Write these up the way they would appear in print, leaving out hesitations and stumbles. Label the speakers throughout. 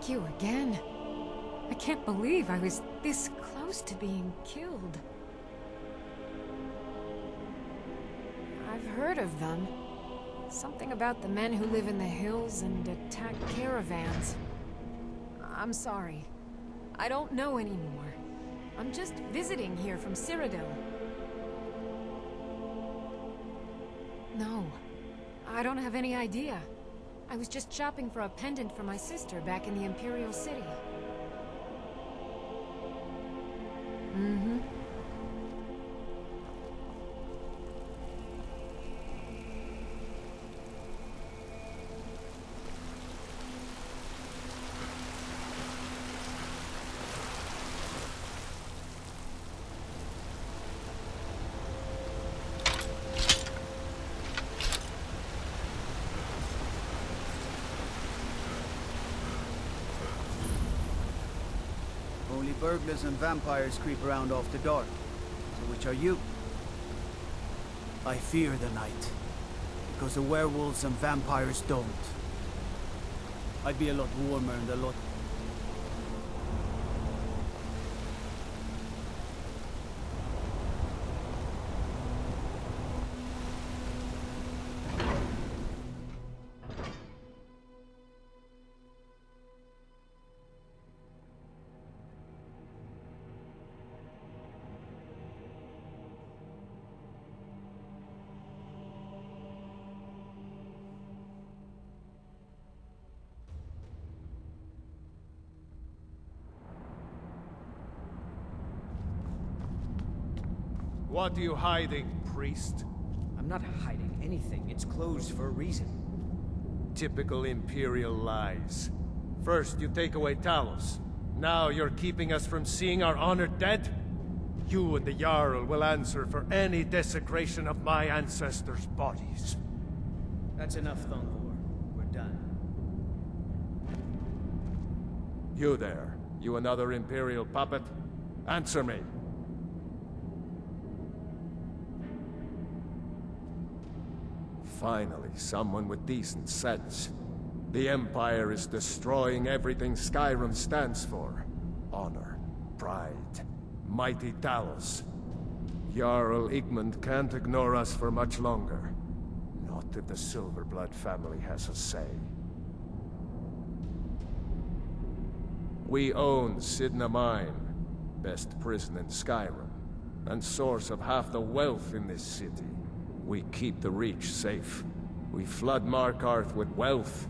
Speaker 1: Thank you again. I can't believe I was this close to being killed. I've heard of them. Something about the men who live in the hills and attack caravans. I'm sorry. I don't know anymore. I'm just visiting here from Cyrodiil. No, I don't have any idea. I was just shopping for a pendant for my sister back in the Imperial City. Mm-hmm.
Speaker 2: Only burglars and vampires creep around after dark. So which are you? I fear the night. Because the werewolves and vampires don't. I'd be a lot warmer and a lot...
Speaker 3: What are you hiding, priest?
Speaker 4: I'm not hiding anything. It's closed for a reason.
Speaker 3: Typical Imperial lies. First, you take away Talos. Now you're keeping us from seeing our honored dead? You and the Jarl will answer for any desecration of my ancestors' bodies.
Speaker 4: That's enough, Thungvor. We're done.
Speaker 3: You there. You another Imperial puppet? Answer me. Finally, someone with decent sense. The Empire is destroying everything Skyrim stands for. Honor, pride, mighty Talos. Jarl Igmund can't ignore us for much longer. Not if the Silverblood family has a say. We own Sidna Mine, best prison in Skyrim, and source of half the wealth in this city. We keep the Reach safe. We flood Markarth with wealth.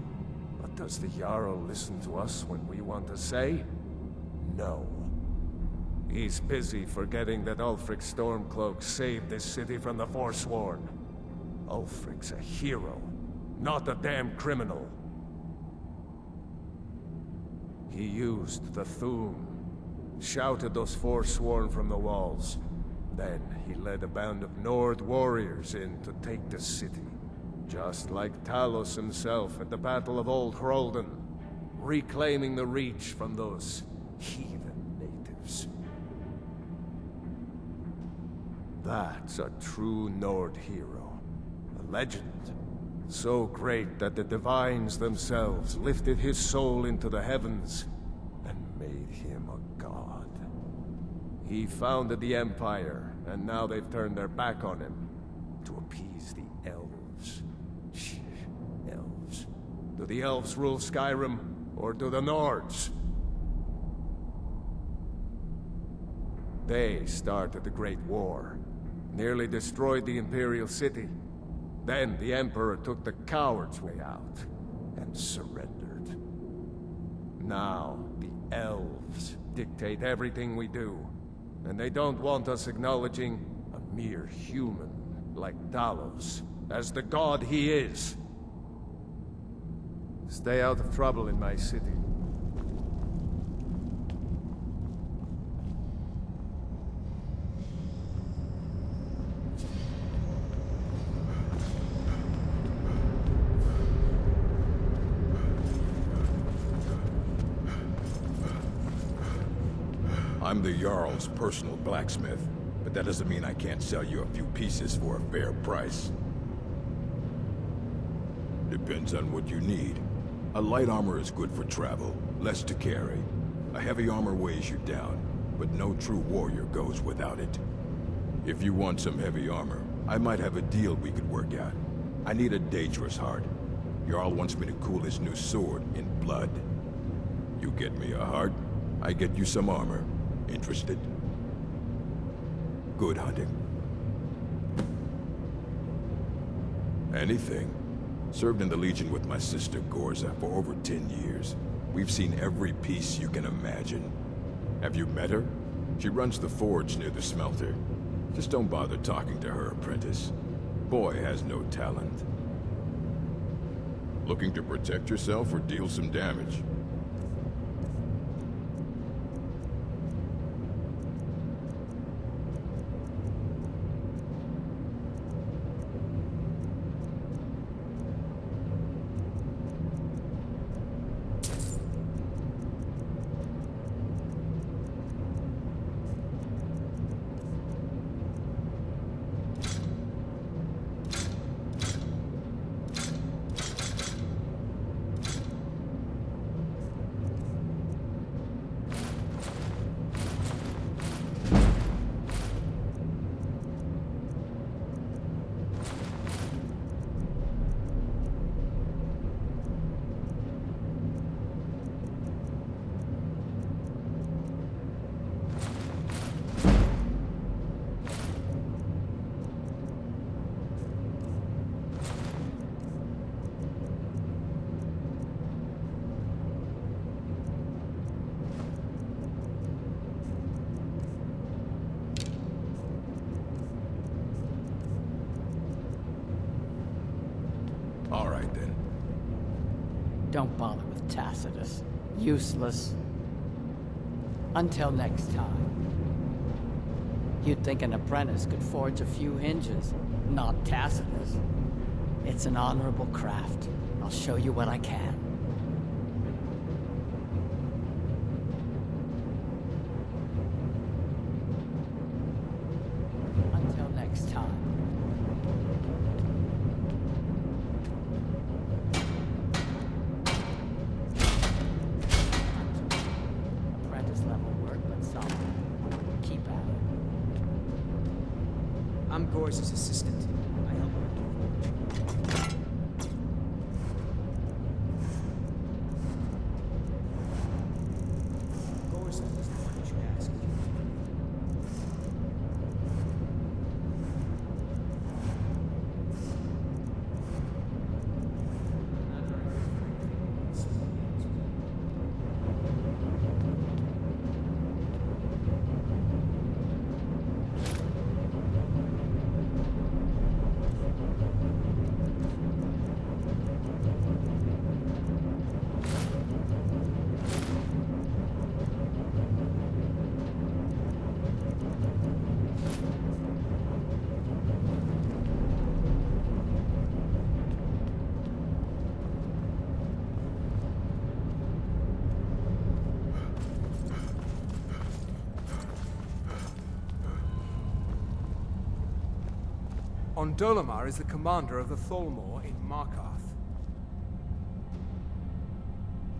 Speaker 3: But does the Jarl listen to us when we want to say? No. He's busy forgetting that Ulfric Stormcloak saved this city from the Forsworn. Ulfric's a hero, not a damn criminal. He used the Thune, shouted those Forsworn from the walls. Then he led a band of Nord warriors in to take the city. Just like Talos himself at the Battle of Old Hroldan, reclaiming the Reach from those heathen natives. That's a true Nord hero. A legend. So great that the Divines themselves lifted his soul into the heavens and made him a god. He founded the Empire, and now they've turned their back on him to appease the elves. Elves. Do the elves rule Skyrim, or do the Nords? They started the Great War, nearly destroyed the Imperial City. Then the Emperor took the coward's way out, and surrendered. Now, the elves dictate everything we do. And they don't want us acknowledging a mere human like Talos as the god he is. Stay out of trouble in my city.
Speaker 5: I'm the Jarl's personal blacksmith, but that doesn't mean I can't sell you a few pieces for a fair price. Depends on what you need. A light armor is good for travel. less to carry. A heavy armor weighs you down, but no true warrior goes without it. If you want some heavy armor, I might have a deal we could work out. I need a dangerous heart. Jarl wants me to cool his new sword in blood. You get me a heart, I get you some armor. Interested? Good hunting. Anything. Served in the Legion with my sister Gorza for over 10 years. We've seen every piece you can imagine. Have you met her? She runs the forge near the smelter. Just don't bother talking to her, apprentice. Boy has no talent. Looking to protect yourself or deal some damage? All right, then.
Speaker 6: Don't bother with Tacitus. Useless. Until next time. You'd think an apprentice could forge a few hinges, not Tacitus. It's an honorable craft. I'll show you what I can. Until next time.
Speaker 4: I'm Gorza's assistant. I help her. Gorza is the one you should ask.
Speaker 7: Dolomar is the commander of the Thalmor in Markarth.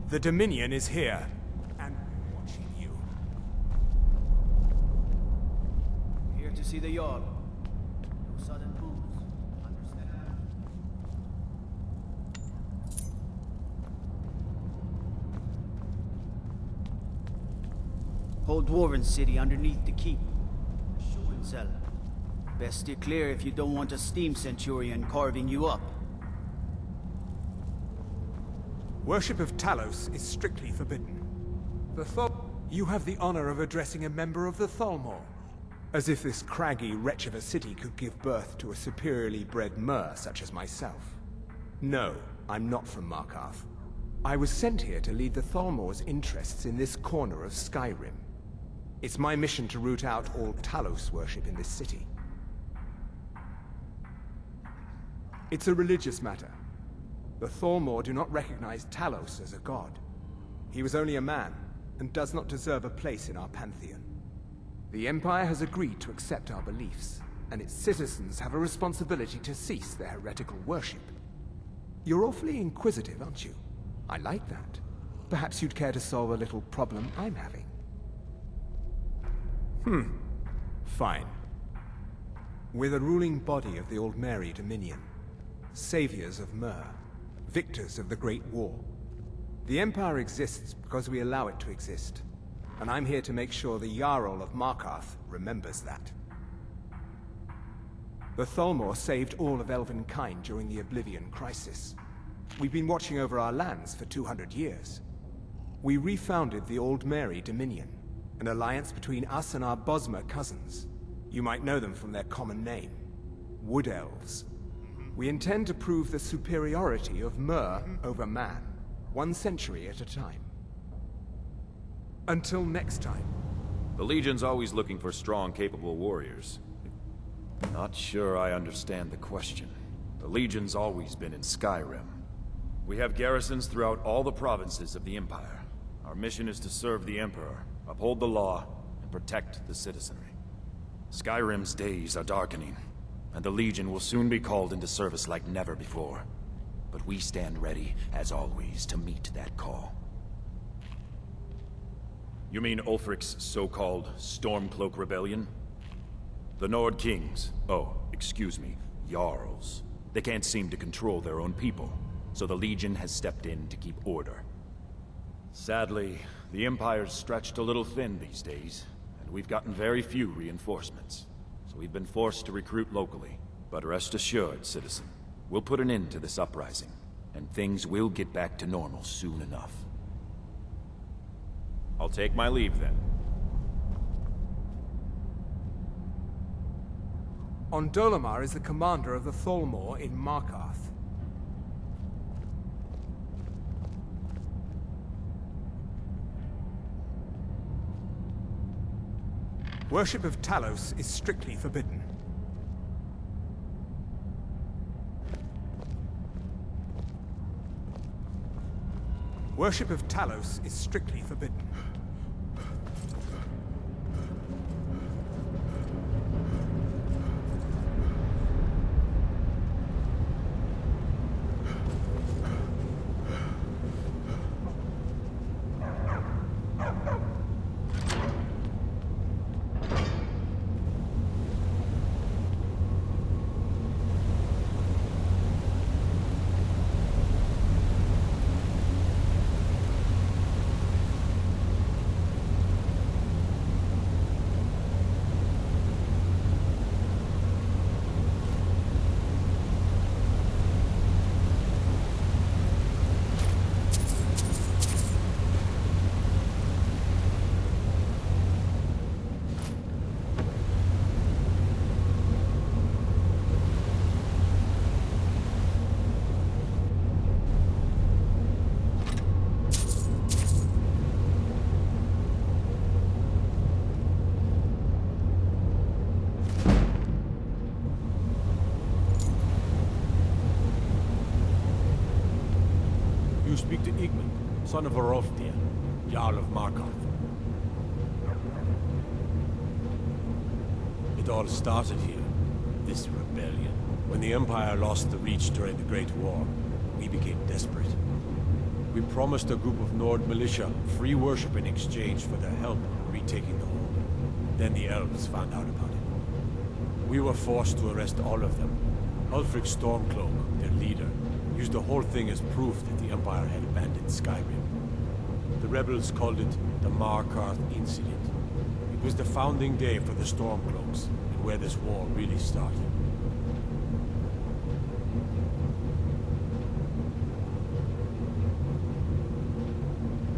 Speaker 7: The Dominion is here, and we're watching you.
Speaker 2: Here to see the Jarl. No sudden moves. Understand? Whole Dwarven city underneath the keep. Shoe cell. Best steer clear if you don't want a steam centurion carving you up.
Speaker 7: Worship of Talos is strictly forbidden. You have the honor of addressing a member of the Thalmor. As if this craggy wretch of a city could give birth to a superiorly bred mer such as myself. No, I'm not from Markarth. I was sent here to lead the Thalmor's interests in this corner of Skyrim. It's my mission to root out all Talos worship in this city. It's a religious matter. The Thalmor do not recognize Talos as a god. He was only a man, and does not deserve a place in our pantheon. The Empire has agreed to accept our beliefs, and its citizens have a responsibility to cease their heretical worship. You're awfully inquisitive, aren't you? I like that. perhaps you'd care to solve a little problem I'm having. Fine. We're the ruling body of the Old Mary Dominion. Saviors of Myr. Victors of the Great War. The Empire exists because we allow it to exist. And I'm here to make sure the Jarl of Markarth remembers that. The Thalmor saved all of Elvenkind during the Oblivion Crisis. We've been watching over our lands for 200 years. We refounded the Old Mary Dominion, an alliance between us and our Bosmer cousins. You might know them from their common name, Wood Elves. We intend to prove the superiority of Myr over man, 1 century at a time. Until next time.
Speaker 8: The Legion's always looking for strong, capable warriors. Not sure I understand the question. The Legion's always been in Skyrim. We have garrisons throughout all the provinces of the Empire. Our mission is to serve the Emperor, uphold the law, and protect the citizenry. Skyrim's days are darkening, and the Legion will soon be called into service like never before. But we stand ready, as always, to meet that call. You mean Ulfric's so-called Stormcloak Rebellion? The Nord Kings, excuse me, Jarls. They can't seem to control their own people, so the Legion has stepped in to keep order. Sadly, the Empire's stretched a little thin these days, and we've gotten very few reinforcements. So we've been forced to recruit locally. But rest assured, citizen, we'll put an end to this uprising, and things will get back to normal soon enough. I'll take my leave then.
Speaker 7: Ondolamar is the commander of the Thalmor in Markarth. Worship of Talos is strictly forbidden. Worship of Talos is strictly forbidden.
Speaker 9: You speak to Igmund, son of Orolfdir, Jarl of Markarth. It all started here, this rebellion. When the Empire lost the Reach during the Great War, we became desperate. We promised a group of Nord militia free worship in exchange for their help retaking the hold. Then the elves found out about it. We were forced to arrest all of them. Ulfric Stormcloak, their leader, used the whole thing as proof that the Empire had abandoned Skyrim. The rebels called it the Markarth Incident. It was the founding day for the Stormcloaks, and where this war really started.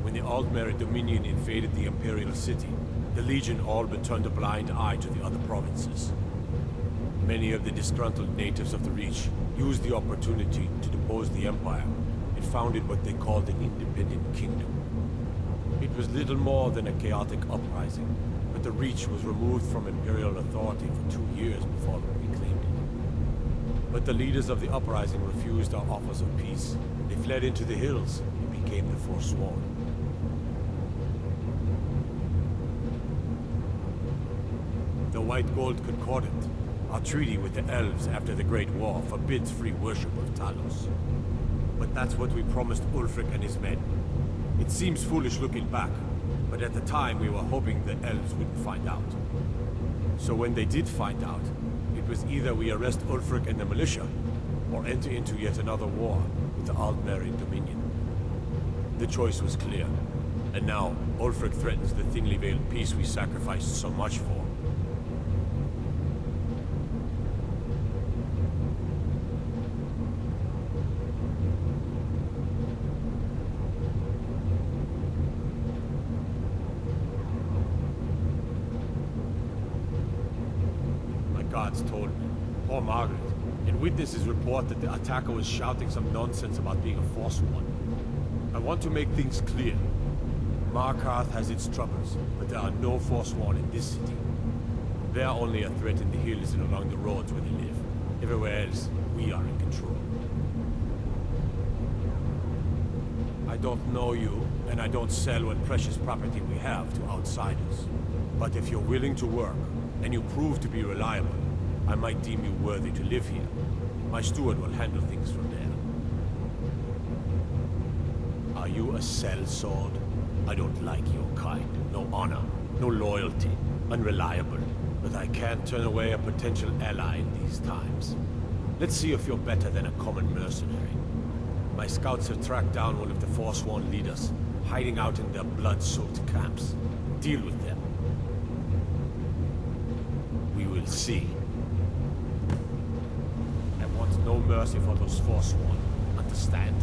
Speaker 9: When the Aldmeri Dominion invaded the Imperial City, the Legion all but turned a blind eye to the other provinces. Many of the disgruntled natives of the Reach used the opportunity to depose the Empire and founded what they called an independent kingdom. It was little more than a chaotic uprising, but the Reach was removed from Imperial authority for 2 years before we reclaimed it. But the leaders of the uprising refused our offers of peace. They fled into the hills and became the Forsworn. The White Gold Concordant, our treaty with the elves after the Great War, forbids free worship of Talos. But that's what we promised Ulfric and his men. It seems foolish looking back, but at the time we were hoping the elves wouldn't find out. So when they did find out, it was either we arrest Ulfric and the militia, or enter into yet another war with the Aldmeri Dominion. The choice was clear, and now Ulfric threatens the thinly veiled peace we sacrificed so much for. Guards told me. Poor Margaret. And witnesses report that the attacker was shouting some nonsense about being a Forsworn. I want to make things clear. Markarth has its troubles, but there are no Forsworn in this city. They are only a threat in the hills and along the roads where they live. Everywhere else, we are in control. I don't know you, and I don't sell what precious property we have to outsiders. But if you're willing to work, and you prove to be reliable, I might deem you worthy to live here. My steward will handle things from there. Are you a sellsword? I don't like your kind. No honor, no loyalty, unreliable. But I can't turn away a potential ally in these times. Let's see if you're better than a common mercenary. My scouts have tracked down one of the Forsworn leaders, hiding out in their blood-soaked camps. Deal with them. We will see. I want no mercy for those Forsworn. Understand?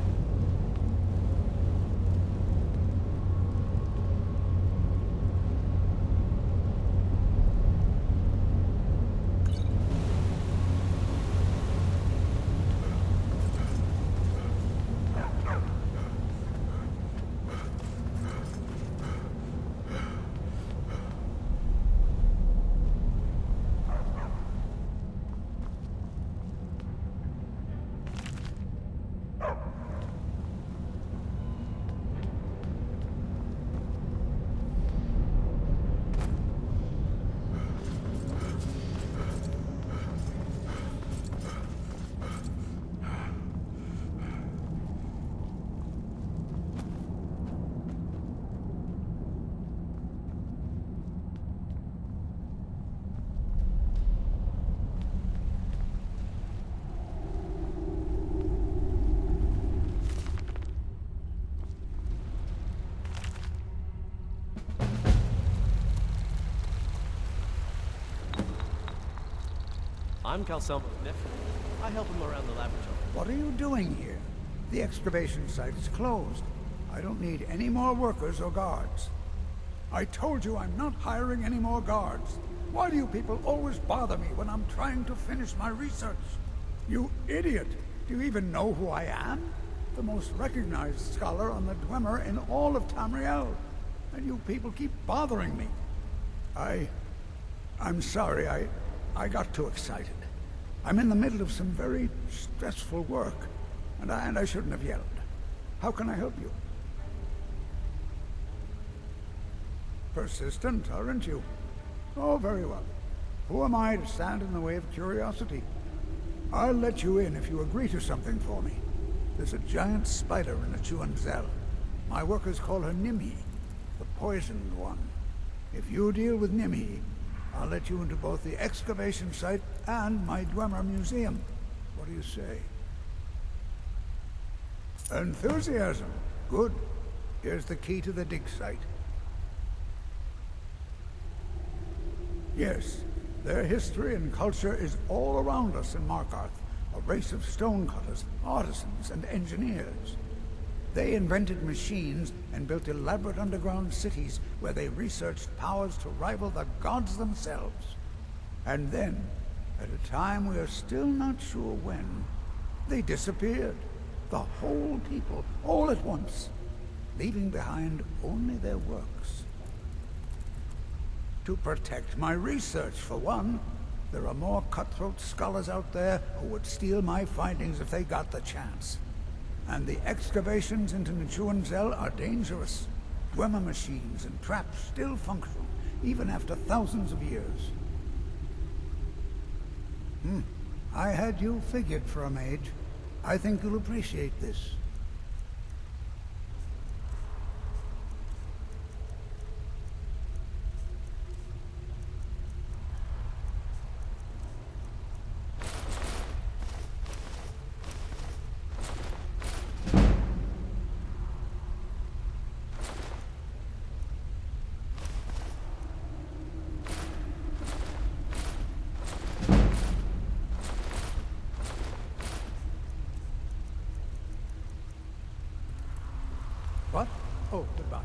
Speaker 10: I'm Calcelmo's nephew. I help him around the laboratory.
Speaker 11: What are you doing here? The excavation site is closed. I don't need any more workers or guards. I told you I'm not hiring any more guards. Why do you people always bother me when I'm trying to finish my research? You idiot! Do you even know who I am? The most recognized scholar on the Dwemer in all of Tamriel. And you people keep bothering me. I'm sorry, I got too excited. I'm in the middle of some very stressful work, and I shouldn't have yelled. How can I help you? Persistent, aren't you? Oh, very well. Who am I to stand in the way of curiosity? I'll let you in if you agree to something for me. There's a giant spider in the Chuanzel. My workers call her Nimhi, the poisoned one. If you deal with Nimhi, I'll let you into both the excavation site and my Dwemer museum. What do you say? Enthusiasm. Good. Here's the key to the dig site. Yes, their history and culture is all around us in Markarth. A race of stonecutters, artisans, and engineers. They invented machines and built elaborate underground cities where they researched powers to rival the gods themselves. And then, at a time we are still not sure when, they disappeared. The whole people, all at once, leaving behind only their works. To protect my research, for one. There are more cutthroat scholars out there who would steal my findings if they got the chance. And the excavations into Chuanzel are dangerous. Dwemer machines and traps still functional, even after thousands of years. I had you figured for a mage. I think you'll appreciate this. Oh, goodbye.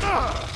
Speaker 5: Ah!